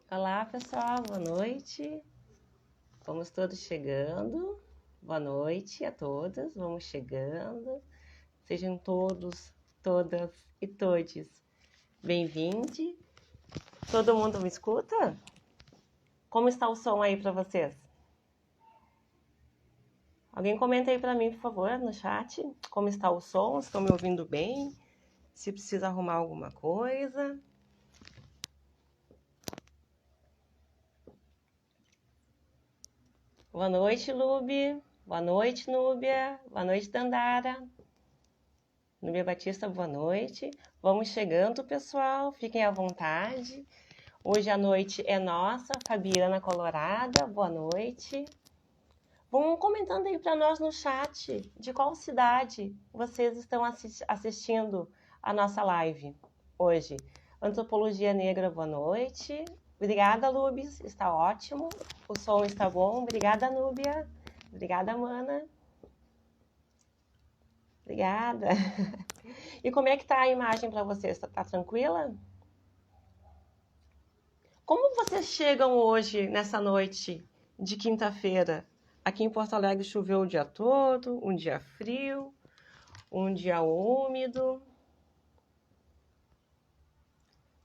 Olá, pessoal, boa noite. Vamos todos chegando. Boa noite a todas, vamos chegando. Sejam todos, todas e todes bem-vindos. Todo mundo me escuta? Como está o som aí para vocês? Alguém comenta aí para mim, por favor, no chat. Como está o som? Estão me ouvindo bem? Se precisa arrumar alguma coisa. Boa noite, Lube. Boa noite, Núbia. Boa noite, Dandara. Núbia Batista, boa noite. Vamos chegando, pessoal. Fiquem à vontade. Hoje a noite é nossa. Fabiana Colorada, boa noite. Vão comentando aí para nós no chat de qual cidade vocês estão assistindo a nossa live hoje. Antropologia Negra, boa noite. Obrigada, Lubes, está ótimo. O som está bom. Obrigada, Núbia. Obrigada, Mana. Obrigada. E como é que tá a imagem para vocês? Tá tranquila? Como vocês chegam hoje, nessa noite de quinta-feira? Aqui em Porto Alegre choveu o dia todo, um dia frio, um dia úmido.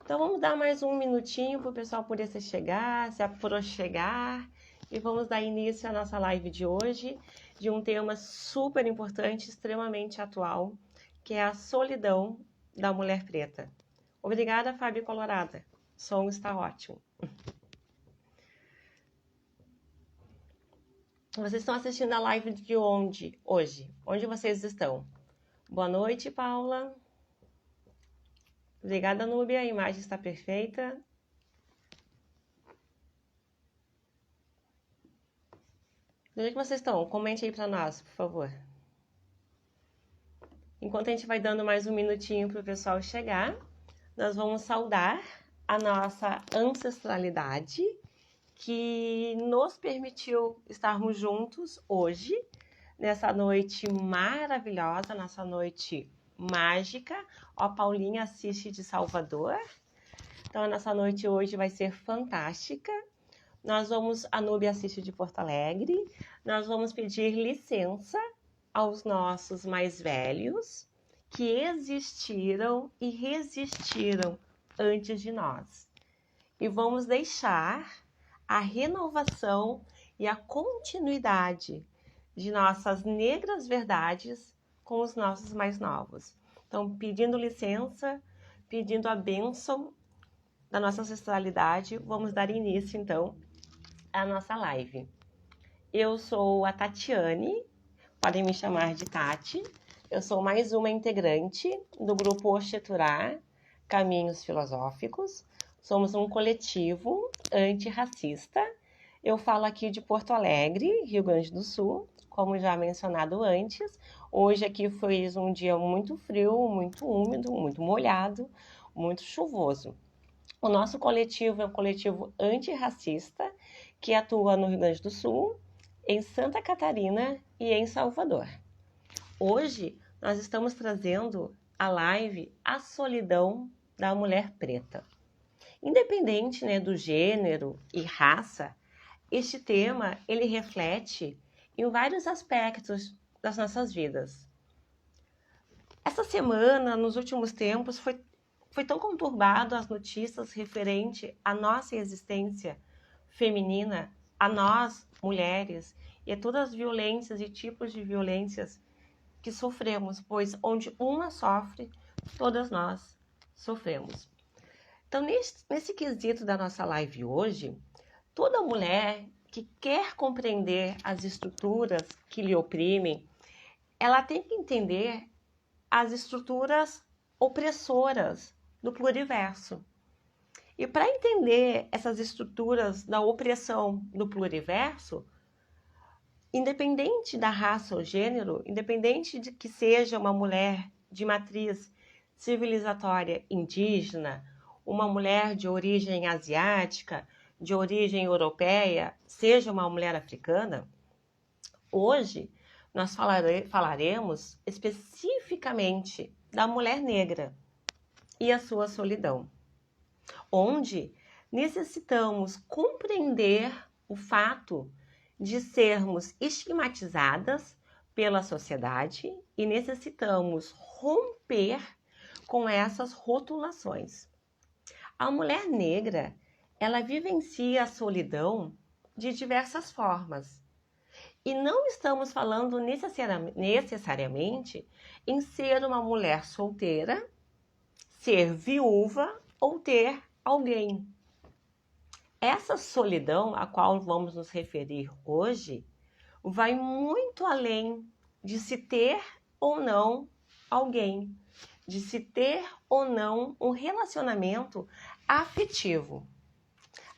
Então vamos dar mais um minutinho para o pessoal poder se aproxegar e vamos dar início à nossa live de hoje, de um tema super importante, extremamente atual, que é a solidão da mulher preta. Obrigada, Fábio Colorada. O som está ótimo. Vocês estão assistindo a live de onde hoje? Onde vocês estão? Boa noite, Paula. Obrigada, Núbia. A imagem está perfeita. Onde é que vocês estão? Comente aí para nós, por favor. Enquanto a gente vai dando mais um minutinho para o pessoal chegar, nós vamos saudar a nossa ancestralidade que nos permitiu estarmos juntos hoje, nessa noite maravilhosa, nessa noite mágica. Ó, a Paulinha assiste de Salvador. Então, a nossa noite hoje vai ser fantástica. A Núbia assiste de Porto Alegre. Nós vamos pedir licença aos nossos mais velhos que existiram e resistiram antes de nós. E vamos deixar a renovação e a continuidade de nossas negras verdades com os nossos mais novos. Então, pedindo licença, pedindo a bênção da nossa ancestralidade, vamos dar início, então, à nossa live. Eu sou a Tatiane, podem me chamar de Tati. Eu sou mais uma integrante do grupo Oxeturá, Caminhos Filosóficos. Somos um coletivo antirracista. Eu falo aqui de Porto Alegre, Rio Grande do Sul, como já mencionado antes. Hoje aqui foi um dia muito frio, muito úmido, muito molhado, muito chuvoso. O nosso coletivo é um coletivo antirracista que atua no Rio Grande do Sul, em Santa Catarina e em Salvador. Hoje nós estamos trazendo a live A Solidão da Mulher Preta. Independente, do gênero e raça, este tema ele reflete em vários aspectos das nossas vidas. Essa semana, nos últimos tempos, foi tão conturbado as notícias referente à nossa existência feminina, a nós, mulheres, e a todas as violências e tipos de violências que sofremos, pois onde uma sofre, todas nós sofremos. Então, nesse quesito da nossa live hoje, toda mulher que quer compreender as estruturas que lhe oprimem, ela tem que entender as estruturas opressoras do pluriverso. E para entender essas estruturas da opressão do pluriverso, independente da raça ou gênero, independente de que seja uma mulher de matriz civilizatória indígena, uma mulher de origem asiática, de origem europeia, seja uma mulher africana, hoje nós falaremos especificamente da mulher negra e a sua solidão, onde necessitamos compreender o fato de sermos estigmatizadas pela sociedade e necessitamos romper com essas rotulações. A mulher negra, ela vivencia a solidão de diversas formas. E não estamos falando necessariamente em ser uma mulher solteira, ser viúva ou ter alguém. Essa solidão a qual vamos nos referir hoje vai muito além de se ter ou não alguém, de se ter ou não um relacionamento afetivo.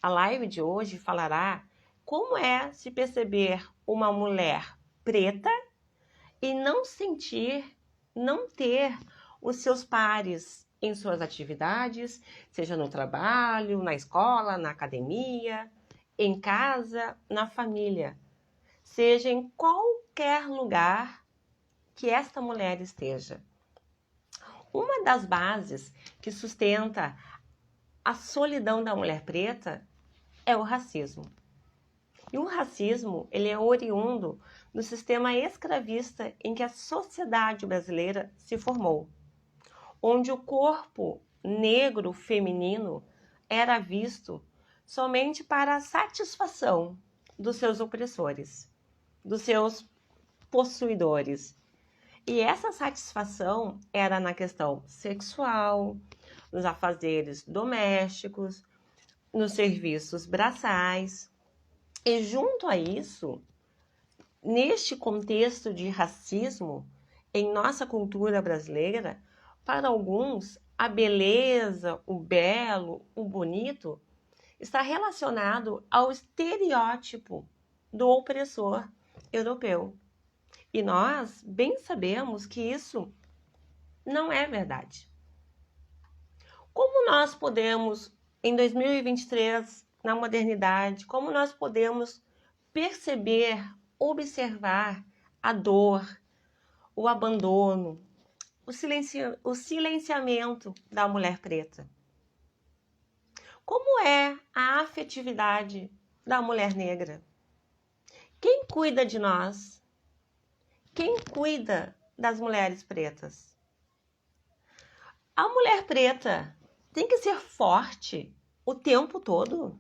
A live de hoje falará como é se perceber uma mulher preta e não sentir, não ter os seus pares em suas atividades, seja no trabalho, na escola, na academia, em casa, na família, seja em qualquer lugar que esta mulher esteja. Uma das bases que sustenta a solidão da mulher preta é o racismo. E o racismo, ele é oriundo do sistema escravista em que a sociedade brasileira se formou, onde o corpo negro feminino era visto somente para a satisfação dos seus opressores, dos seus possuidores. E essa satisfação era na questão sexual, nos afazeres domésticos, nos serviços braçais. E junto a isso, neste contexto de racismo, em nossa cultura brasileira, para alguns, a beleza, o belo, o bonito, está relacionado ao estereótipo do opressor europeu. E nós bem sabemos que isso não é verdade. Como nós podemos, em 2023, na modernidade, como nós podemos perceber, observar a dor, o abandono, o silenciamento da mulher preta? Como é a afetividade da mulher negra? Quem cuida de nós? Quem cuida das mulheres pretas? A mulher preta tem que ser forte o tempo todo?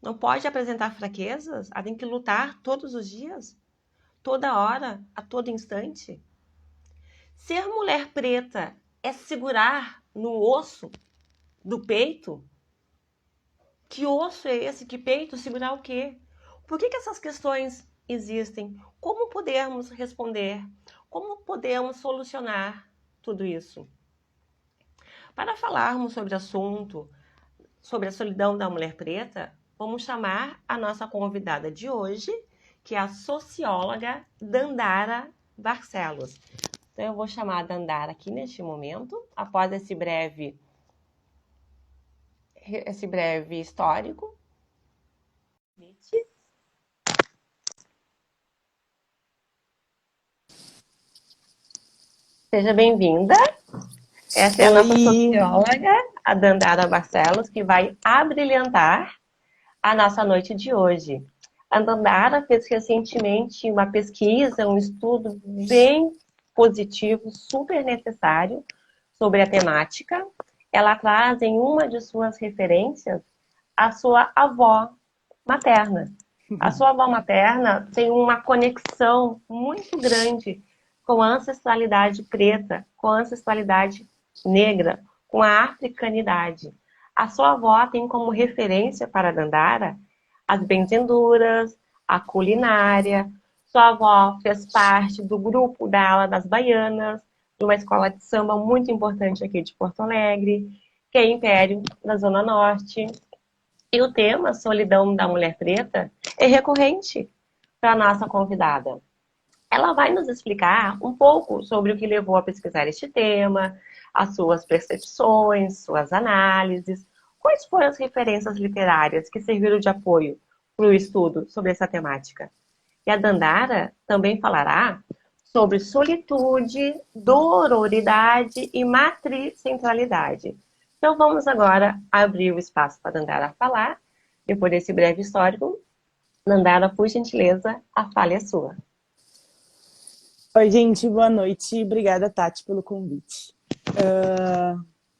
Não pode apresentar fraquezas? Ela tem que lutar todos os dias? Toda hora? A todo instante? Ser mulher preta é segurar no osso do peito? Que osso é esse? Que peito? Segurar o quê? Por que essas questões existem? Como podemos responder? Como podemos solucionar tudo isso? Para falarmos sobre o assunto, sobre a solidão da mulher preta, vamos chamar a nossa convidada de hoje, que é a socióloga Dandara Barcelos. Então, eu vou chamar a Dandara aqui neste momento, após esse breve histórico. Seja bem-vinda. Essa é a nossa socióloga, a Dandara Barcelos, que vai abrilhantar a nossa noite de hoje. A Dandara fez recentemente uma pesquisa, um estudo bem positivo, super necessário sobre a temática. Ela traz em uma de suas referências a sua avó materna. A sua avó materna tem uma conexão muito grande com a ancestralidade preta, com a ancestralidade negra, com a africanidade. A sua avó tem como referência para a Dandara as benzenduras, a culinária. Sua avó fez parte do grupo da ala das baianas, de uma escola de samba muito importante aqui de Porto Alegre, que é Império, na Zona Norte. E o tema solidão da mulher preta é recorrente para a nossa convidada. Ela vai nos explicar um pouco sobre o que levou a pesquisar este tema, as suas percepções, suas análises, quais foram as referências literárias que serviram de apoio para o estudo sobre essa temática. E a Dandara também falará sobre solitude, dororidade e matricentralidade. Então vamos agora abrir o espaço para a Dandara falar. Depois desse breve histórico, Dandara, por gentileza, a fala é sua. Oi, gente, boa noite. Obrigada, Tati, pelo convite.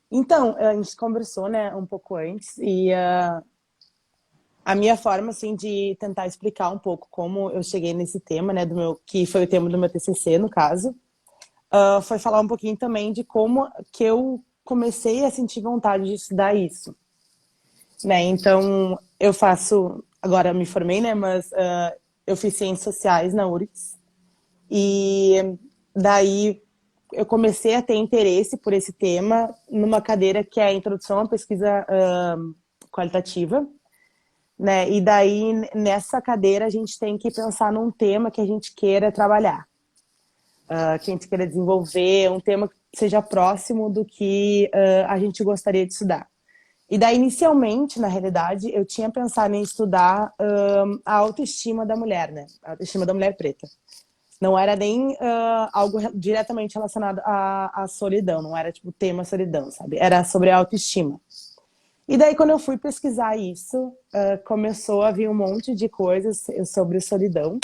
Então, a gente conversou, né, um pouco antes e a minha forma, assim, de tentar explicar um pouco como eu cheguei nesse tema, né, que foi o tema do meu TCC, no caso, foi falar um pouquinho também de como que eu comecei a sentir vontade de estudar isso, né? Então, agora eu me formei, né, mas eu fiz Ciências Sociais na URGS e daí eu comecei a ter interesse por esse tema numa cadeira que é a Introdução à Pesquisa Qualitativa, né? E daí, nessa cadeira, a gente tem que pensar num tema que a gente queira trabalhar, que a gente queira desenvolver, um tema que seja próximo do que a gente gostaria de estudar. E daí, inicialmente, na realidade, eu tinha pensado em estudar a autoestima da mulher, né? A autoestima da mulher preta. Não era nem algo diretamente relacionado à solidão, não era tipo tema solidão, sabe? Era sobre a autoestima. E daí, quando eu fui pesquisar isso, começou a vir um monte de coisas sobre solidão.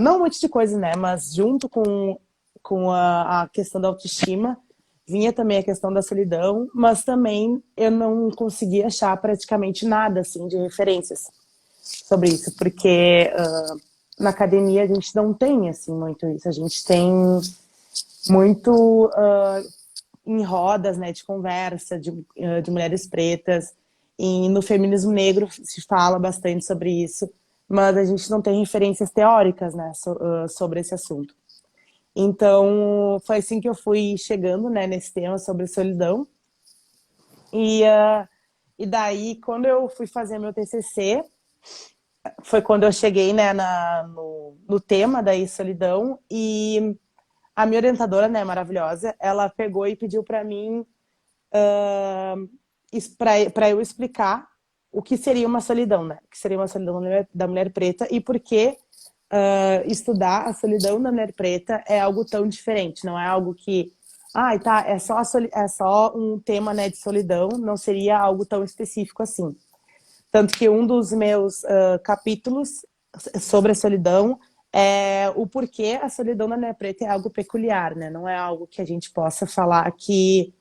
Não um monte de coisas, né? Mas junto com a questão da autoestima, vinha também a questão da solidão, mas também eu não conseguia achar praticamente nada, assim, de referências sobre isso, porque na academia a gente não tem, assim, muito isso. A gente tem muito em rodas, né, de conversa de mulheres pretas, e no feminismo negro se fala bastante sobre isso, mas a gente não tem referências teóricas, né, sobre esse assunto. Então, foi assim que eu fui chegando, né, nesse tema sobre solidão. E, e daí, quando eu fui fazer meu TCC, foi quando eu cheguei, né, no tema da solidão, e a minha orientadora, né, maravilhosa, ela pegou e pediu para mim para eu explicar o que seria uma solidão, né? O que seria uma solidão da mulher preta e por que estudar a solidão da mulher preta é algo tão diferente. Não é algo que, tá, é só um tema, né, de solidão, não seria algo tão específico assim. Tanto que um dos meus capítulos sobre a solidão é o porquê a solidão da mulher preta é algo peculiar, né? Não é algo que a gente possa falar que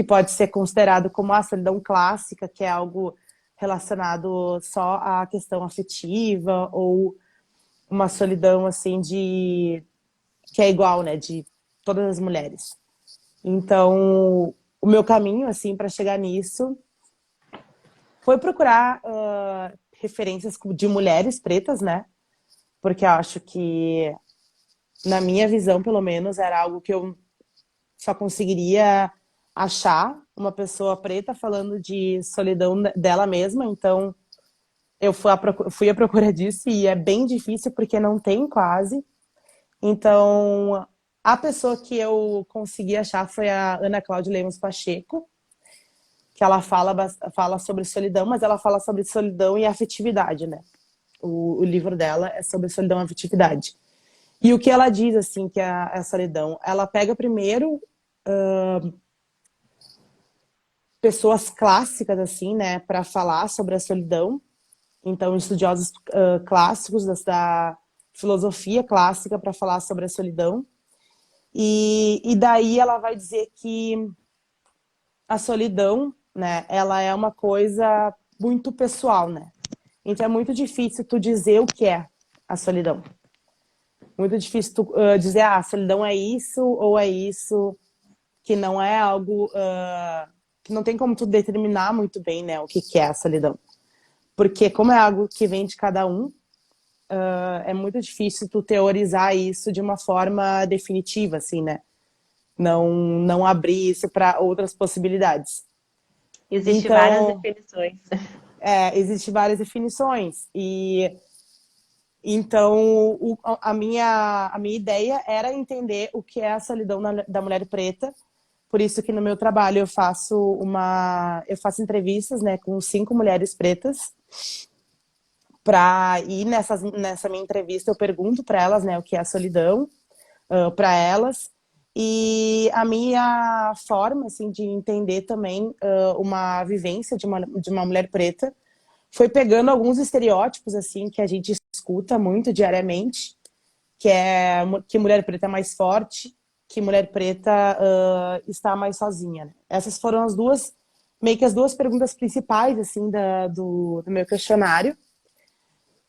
pode ser considerado como a solidão clássica, que é algo relacionado só à questão afetiva, ou uma solidão assim que é igual, né, de todas as mulheres. Então, o meu caminho assim para chegar nisso foi procurar referências de mulheres pretas, né? Porque eu acho que, na minha visão, pelo menos, era algo que eu só conseguiria achar uma pessoa preta falando de solidão dela mesma. Então, eu fui à procura disso e é bem difícil porque não tem quase. Então, a pessoa que eu consegui achar foi a Ana Cláudia Lemos Pacheco, que ela fala sobre solidão, mas ela fala sobre solidão e afetividade, né? O livro dela é sobre solidão e afetividade. E o que ela diz, assim, que é a solidão? Ela pega primeiro pessoas clássicas, assim, né, para falar sobre a solidão. Então, estudiosos clássicos da filosofia clássica para falar sobre a solidão. E daí ela vai dizer que a solidão, né, ela é uma coisa muito pessoal, né? Então é muito difícil tu dizer o que é a solidão. Muito difícil tu dizer, a solidão é isso ou é isso, que não é algo que não tem como tu determinar muito bem, né, o que é a solidão. Porque como é algo que vem de cada um, é muito difícil tu teorizar isso de uma forma definitiva, assim, né? Não abrir isso para outras possibilidades. Existem várias Então, definições. existem várias definições. E então a minha ideia era entender o que é a solidão da mulher preta. Por isso que no meu trabalho eu faço entrevistas, né, com 5 mulheres pretas. E nessa minha entrevista eu pergunto para elas, né, o que é a solidão para elas. E a minha forma, assim, de entender também uma vivência de uma mulher preta foi pegando alguns estereótipos, assim, que a gente escuta muito diariamente, que é que mulher preta é mais forte, que mulher preta está mais sozinha, né? Essas foram meio que as duas perguntas principais, assim, do meu questionário,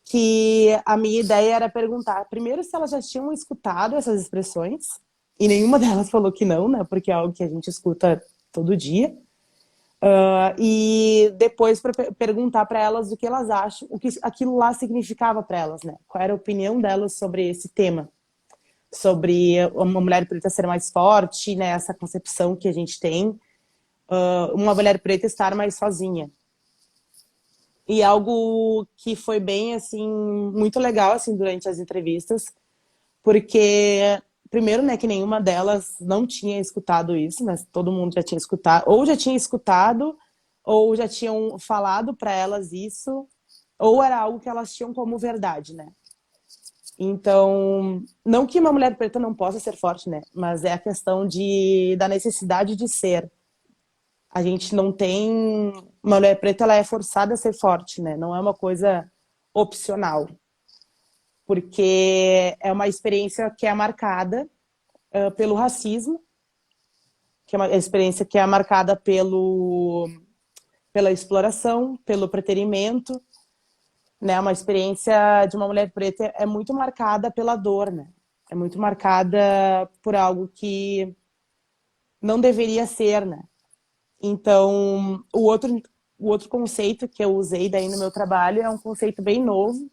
que a minha ideia era perguntar, primeiro, se elas já tinham escutado essas expressões, e nenhuma delas falou que não, né? Porque é algo que a gente escuta todo dia. E depois para perguntar para elas o que elas acham, o que aquilo lá significava para elas, né? Qual era a opinião delas sobre esse tema, sobre uma mulher preta ser mais forte, né? Essa concepção que a gente tem, uma mulher preta estar mais sozinha. E algo que foi bem, assim, muito legal, assim, durante as entrevistas, porque, primeiro, né, que nenhuma delas não tinha escutado isso, né? Todo mundo já tinha escutado, ou já tinha escutado, ou já tinham falado para elas isso, ou era algo que elas tinham como verdade, né? Então, não que uma mulher preta não possa ser forte, né? Mas é a questão da necessidade de ser. A gente não tem... Uma mulher preta, ela é forçada a ser forte, né? Não é uma coisa opcional. Porque é uma experiência que é marcada pelo racismo, que é uma experiência que é marcada pela exploração, pelo preterimento, né? Uma experiência de uma mulher preta é muito marcada pela dor, né? É muito marcada por algo que não deveria ser, né? Então, o outro conceito que eu usei daí no meu trabalho é um conceito bem novo,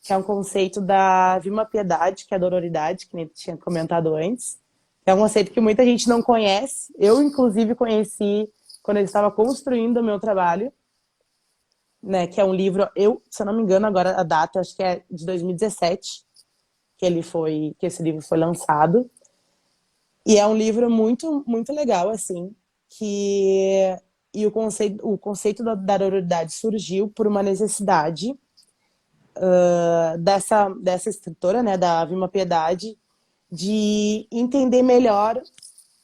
que é um conceito da Vilma Piedade, que é a dororidade, que nem tu tinha comentado antes. É um conceito que muita gente não conhece. Eu, inclusive, conheci quando eu estava construindo o meu trabalho, né? Que é um livro, se eu não me engano, agora a data, acho que é de 2017, que esse livro foi lançado. E é um livro muito, muito legal, assim, e o conceito da dororidade surgiu por uma necessidade dessa escritora, né, da Vilma Piedade, de entender melhor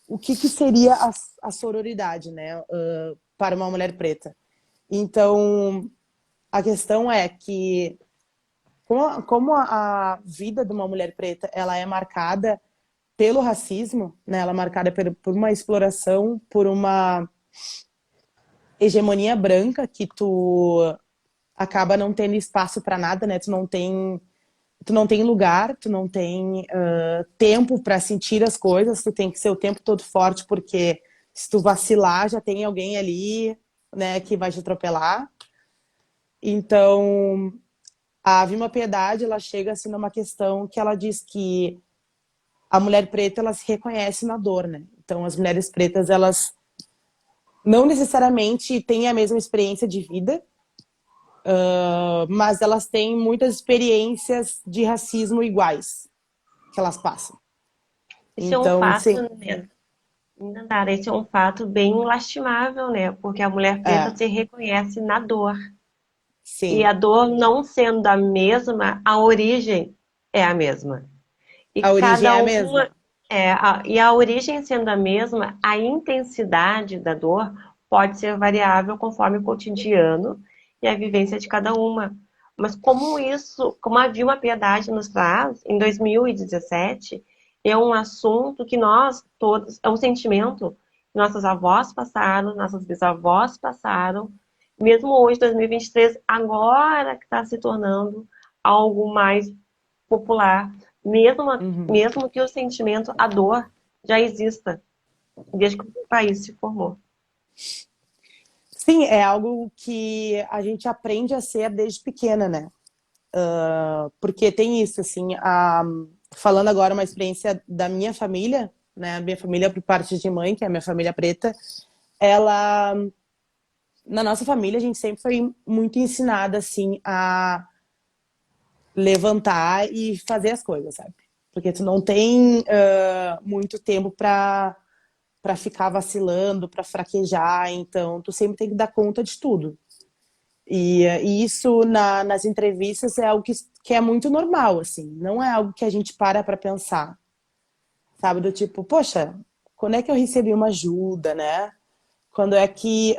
o que seria a sororidade, né, para uma mulher preta. Então, a questão é que como a vida de uma mulher preta ela é marcada pelo racismo, né, ela é marcada por uma exploração, por uma hegemonia branca que tu acaba não tendo espaço para nada, né? Tu não tem lugar, tu não tem tempo para sentir as coisas, tu tem que ser o tempo todo forte, porque se tu vacilar, já tem alguém ali, né, que vai te atropelar. Então, a Vilma Piedade, ela chega assim numa questão que ela diz que a mulher preta, ela se reconhece na dor, né? Então, as mulheres pretas, elas não necessariamente têm a mesma experiência de vida, mas elas têm muitas experiências de racismo iguais que elas passam. Isso é um Então, fato, sim, né, Nandara, esse é um fato bem lastimável, né? Porque a mulher preta é, se reconhece na dor. E sim. a dor não sendo a mesma, a origem é a mesma. E A origem cada é a uma mesma. e a origem sendo a mesma, a intensidade da dor pode ser variável conforme o cotidiano e a vivência de cada uma. Mas como havia uma piedade nos traz, em 2017, é um assunto que nós todos, é um sentimento que nossas avós passaram, nossas bisavós passaram, mesmo hoje, 2023, agora que está se tornando algo mais popular, Uhum. mesmo que o sentimento, a dor, já exista desde que o país se formou. Sim, é algo que a gente aprende a ser desde pequena, né? Porque tem isso, assim, falando agora uma experiência da minha família, né? A minha família por parte de mãe, que é a minha família preta, ela, na nossa família, a gente sempre foi muito ensinada, assim, a levantar e fazer as coisas, sabe? Porque tu não tem muito tempo para ficar vacilando, para fraquejar, então tu sempre tem que dar conta de tudo. E isso nas entrevistas é algo que é muito normal, assim, não é algo que a gente para pensar. sabe? Do tipo, poxa, quando é que eu recebi uma ajuda, né? Quando é que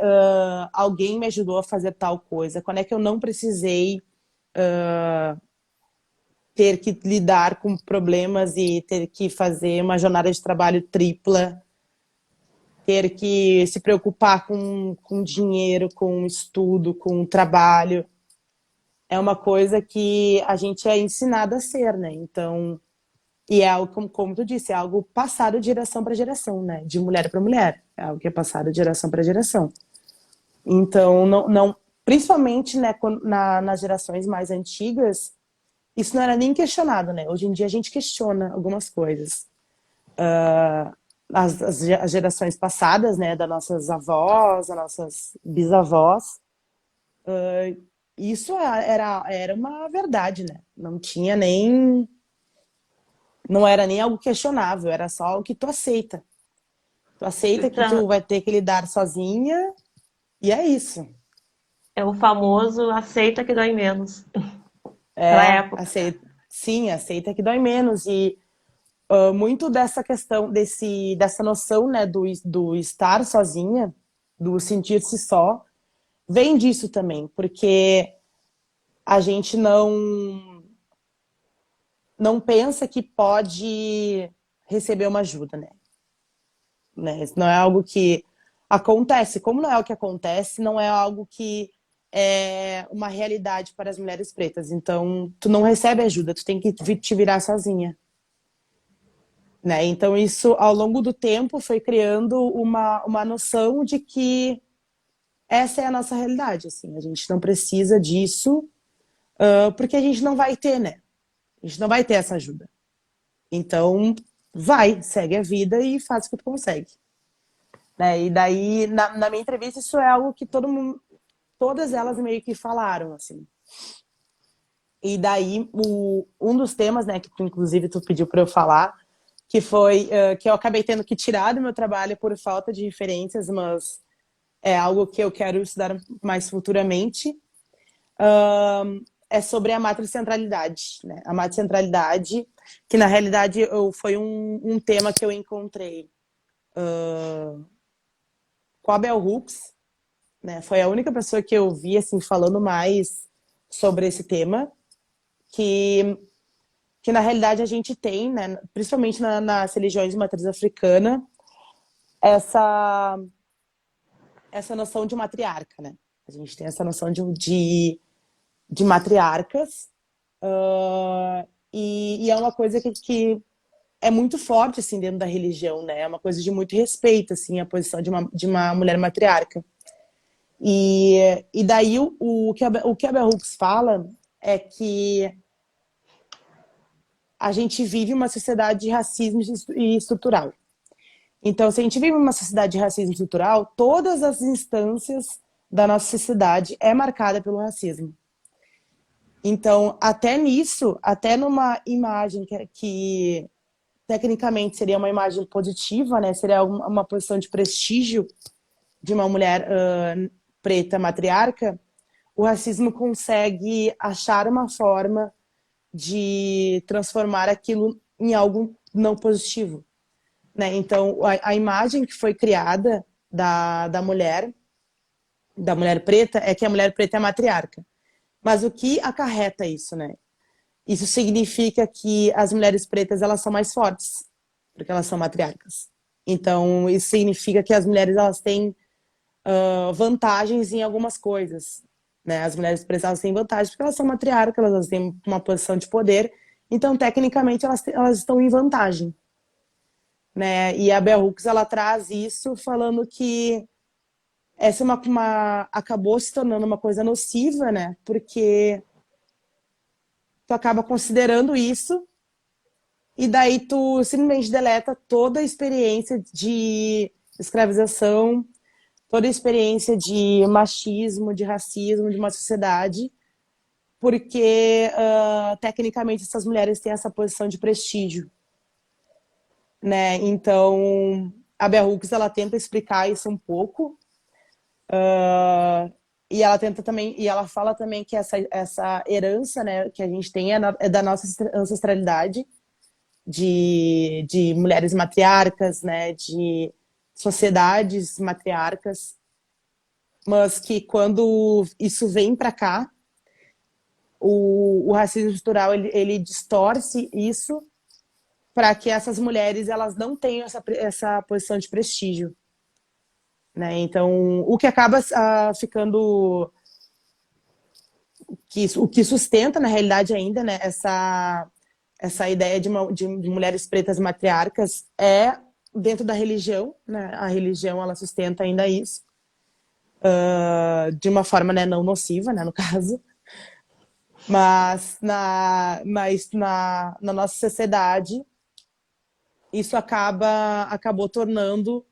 alguém me ajudou a fazer tal coisa? Quando é que eu não precisei ter que lidar com problemas e ter que fazer uma jornada de trabalho tripla, ter que se preocupar com dinheiro, com estudo, com trabalho? É uma coisa que a gente é ensinado a ser, né? Então, e é algo, como tu disse, é algo passado de geração para geração, né? De mulher para mulher. É algo que é passado de geração para geração. Então, principalmente, né, nas gerações mais antigas, isso não era nem questionado, né? Hoje em dia a gente questiona algumas coisas. As gerações passadas, né, das nossas avós, das nossas bisavós, isso era uma verdade, né? Não era nem algo questionável, era só o que tu aceita. Tu aceita que Então, tu vai ter que lidar sozinha e é isso. é o famoso aceita que dói menos. Pra É, época. aceita, sim, aceita que dói menos. E muito dessa questão, dessa noção, né, do estar sozinha, do sentir-se só, vem disso também, porque a gente não pensa que pode receber uma ajuda, né? Isso não é algo que acontece. Como não é o que acontece, não é algo que é uma realidade para as mulheres pretas. Então, tu não recebe ajuda, tu tem que te virar sozinha, né? Então, isso, ao longo do tempo, foi criando uma noção de que essa é a nossa realidade, assim. A gente não precisa disso, porque a gente não vai ter, né? A gente não vai ter essa ajuda. Então, vai, segue a vida e faz o que tu consegue. Né? E daí, na minha entrevista, isso é algo que todas elas meio que falaram, assim. E daí, um dos temas, né, que tu, inclusive, tu pediu para eu falar, que foi que eu acabei tendo que tirar do meu trabalho por falta de referências, mas é algo que eu quero estudar mais futuramente, é sobre a matricentralidade, né? A matricentralidade, que na realidade foi um tema que eu encontrei com a Bell Hooks, né? Foi a única pessoa que eu vi assim falando mais sobre esse tema, que na realidade a gente tem, né, principalmente nas religiões de matriz africana, essa essa noção de matriarca, né? A gente tem essa noção de matriarcas, e é uma coisa que é muito forte assim dentro da religião, né? É uma coisa de muito respeito assim a posição de uma mulher matriarca. E daí o que a Bell Hooks fala é que a gente vive uma sociedade de racismo e estrutural. Então, se a gente vive uma sociedade de racismo estrutural, todas as instâncias da nossa sociedade é marcada pelo racismo. Então, até nisso, até numa imagem que tecnicamente seria uma imagem positiva, né? Seria uma posição de prestígio de uma mulher preta matriarca, o racismo consegue achar uma forma de transformar aquilo em algo não positivo, né? Então, a imagem que foi criada da mulher preta, é que a mulher preta é matriarca. Mas o que acarreta isso, né? Isso significa que as mulheres pretas, elas são mais fortes, porque elas são matriarcas. Então, isso significa que as mulheres, elas têm vantagens em algumas coisas, né? As mulheres pretas, elas têm vantagens porque elas são matriarcas, elas têm uma posição de poder, então, tecnicamente, elas estão em vantagem, né? E a Bell Hooks, ela traz isso falando que essa é acabou se tornando uma coisa nociva, né? Porque tu acaba considerando isso e daí tu simplesmente deleta toda a experiência de escravização, toda a experiência de machismo, de racismo de uma sociedade, porque tecnicamente essas mulheres têm essa posição de prestígio, né? Então a Bell Hooks, ela tenta explicar isso um pouco, e ela tenta também, e ela fala também que essa herança, né, que a gente tem é da nossa ancestralidade, de mulheres matriarcas, né, de sociedades matriarcas, mas que quando isso vem para cá, o racismo estrutural ele distorce isso para que essas mulheres elas não tenham essa posição de prestígio, né? Então, o que acaba ficando o que sustenta na realidade ainda, né, essa ideia de mulheres pretas matriarcas é dentro da religião, né? A religião ela sustenta ainda isso, de uma forma, né, não nociva, né, no caso, mas na nossa sociedade isso acabou tornando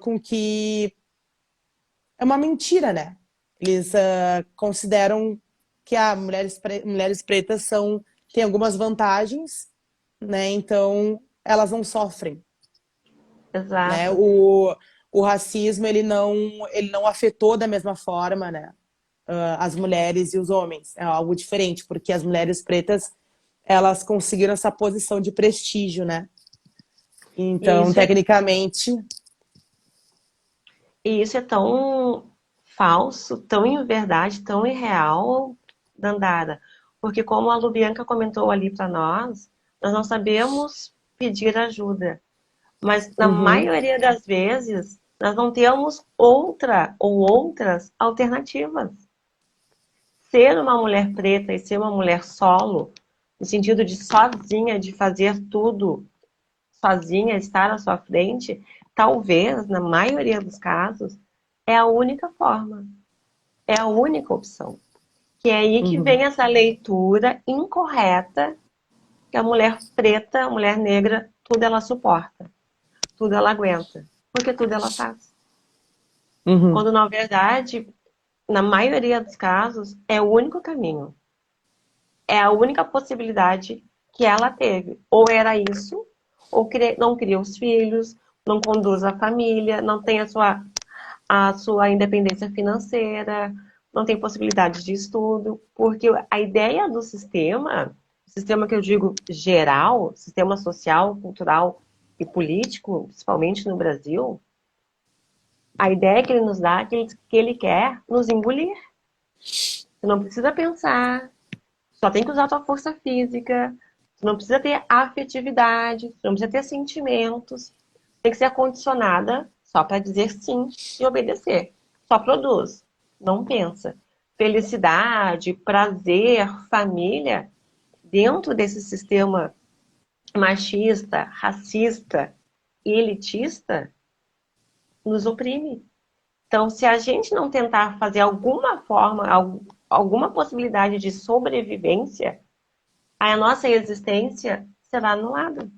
com que é uma mentira, né? Eles consideram que mulheres pretas têm algumas vantagens, né? Então elas não sofrem, né? Exato. O racismo ele não afetou da mesma forma, né? As mulheres e os homens. É algo diferente, porque as mulheres pretas elas conseguiram essa posição de prestígio, né? E Então, isso é, tecnicamente, e isso é tão falso, tão inverdade, tão irreal, Dandara. Porque como a Lubianca comentou ali para nós não sabemos pedir ajuda. Mas na uhum, maioria das vezes, nós não temos outra ou outras alternativas. Ser uma mulher preta e ser uma mulher solo, no sentido de sozinha, de fazer tudo sozinha, estar à sua frente, talvez, na maioria dos casos, é a única forma, é a única opção. Que é aí que uhum, vem essa leitura incorreta que a mulher preta, a mulher negra, tudo ela suporta, tudo ela aguenta, porque tudo ela faz. uhum, Quando, na verdade, na maioria dos casos, é o único caminho. É a única possibilidade que ela teve. Ou era isso, ou não cria os filhos, não conduz a família, não tem a sua independência financeira, não tem possibilidade de estudo, porque a ideia do sistema que eu digo geral, sistema social, cultural e político, principalmente no Brasil, a ideia que ele nos dá é que ele quer nos engolir. Você não precisa pensar, só tem que usar a tua força física, você não precisa ter afetividade, você não precisa ter sentimentos, tem que ser acondicionada só para dizer sim e obedecer. Só produz, não pensa. Felicidade, prazer, família, dentro desse sistema machista, racista e elitista, nos oprime. Então, se a gente não tentar fazer alguma forma, alguma possibilidade de sobrevivência, a nossa existência será anulada.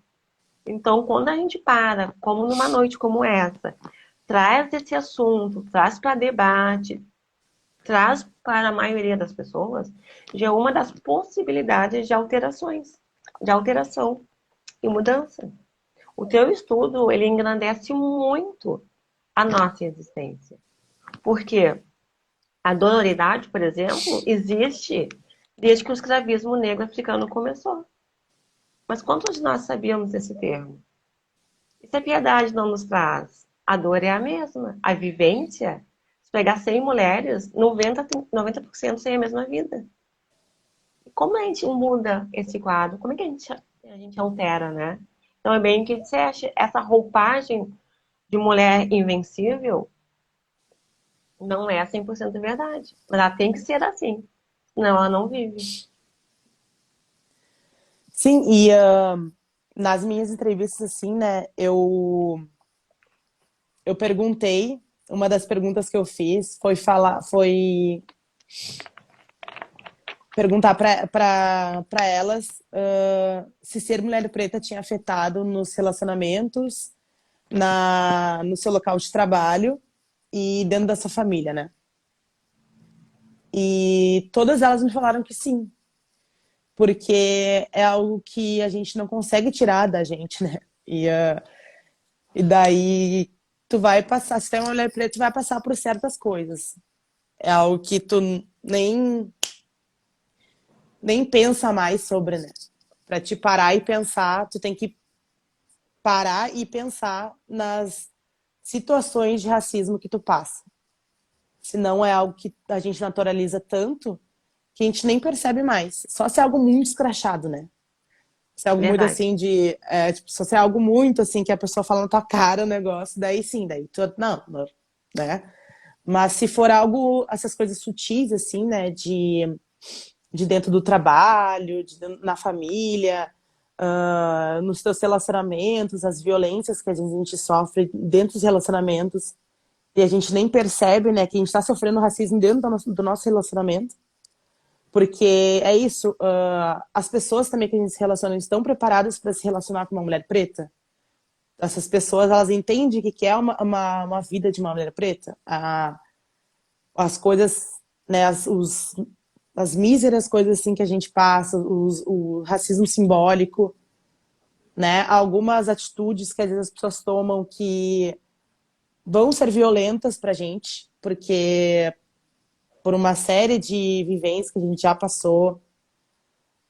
Então, quando a gente para, como numa noite como essa, traz esse assunto, traz para debate, traz para a maioria das pessoas, já é uma das possibilidades de alterações, de alteração e mudança. O teu estudo, ele engrandece muito a nossa existência. Porque a dororidade, por exemplo, existe desde que o escravismo negro africano começou. Mas quantos de nós sabíamos esse termo? E se a piedade não nos traz? A dor é a mesma. A vivência, se pegar 100 mulheres, 90% têm a mesma vida. E como a gente muda esse quadro? Como é que a gente altera, né? Então é bem o que disseste, essa roupagem de mulher invencível não é 100% verdade. Mas ela tem que ser assim, senão ela não vive. sim, e nas minhas entrevistas, assim, né, eu perguntei, uma das perguntas que eu fiz foi perguntar para elas se ser mulher preta tinha afetado nos relacionamentos, no seu local de trabalho e dentro da sua família, né? E todas elas me falaram que sim, porque é algo que a gente não consegue tirar da gente, né? E daí tu vai passar, se tu é uma mulher preta, tu vai passar por certas coisas. É algo que tu nem pensa mais sobre, né? Para te parar e pensar, tu tem que parar e pensar nas situações de racismo que tu passa. Senão é algo que a gente naturaliza tanto que a gente nem percebe mais. Só se é algo muito escrachado, né? Se é algo muito Verdade. assim de. Tipo, se é algo muito assim que a pessoa fala na tua cara o negócio, daí sim, daí tu. Não, não, né? Mas se for algo, essas coisas sutis, assim, né? De dentro do trabalho, na família, nos teus relacionamentos, as violências que às vezes a gente sofre dentro dos relacionamentos, e a gente nem percebe, né, que a gente está sofrendo racismo dentro do nosso relacionamento. Porque é isso, as pessoas também que a gente se relaciona estão preparadas para se relacionar com uma mulher preta? Essas pessoas, elas entendem o que é uma vida de uma mulher preta? As coisas, né, as míseras coisas assim que a gente passa, o racismo simbólico, né? Algumas atitudes que às vezes as pessoas tomam que vão ser violentas pra gente, porque por uma série de vivências que a gente já passou,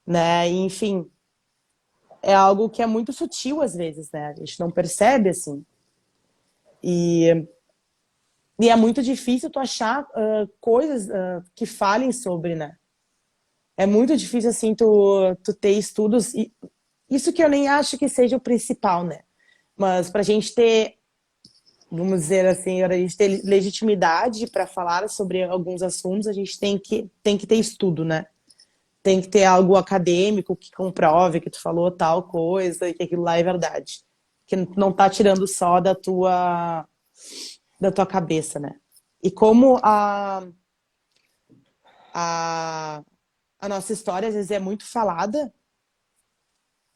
né? E, enfim, é algo que é muito sutil às vezes, né? A gente não percebe assim. E, e é muito difícil tu achar coisas que falem sobre, né? É muito difícil assim tu ter estudos e isso que eu nem acho que seja o principal, né? Mas pra gente ter, vamos dizer assim, para a gente ter legitimidade para falar sobre alguns assuntos, a gente tem que ter estudo, né? Tem que ter algo acadêmico que comprove que tu falou tal coisa e que aquilo lá é verdade. Que não tá tirando só da tua cabeça, né? E como a, a nossa história às vezes é muito falada,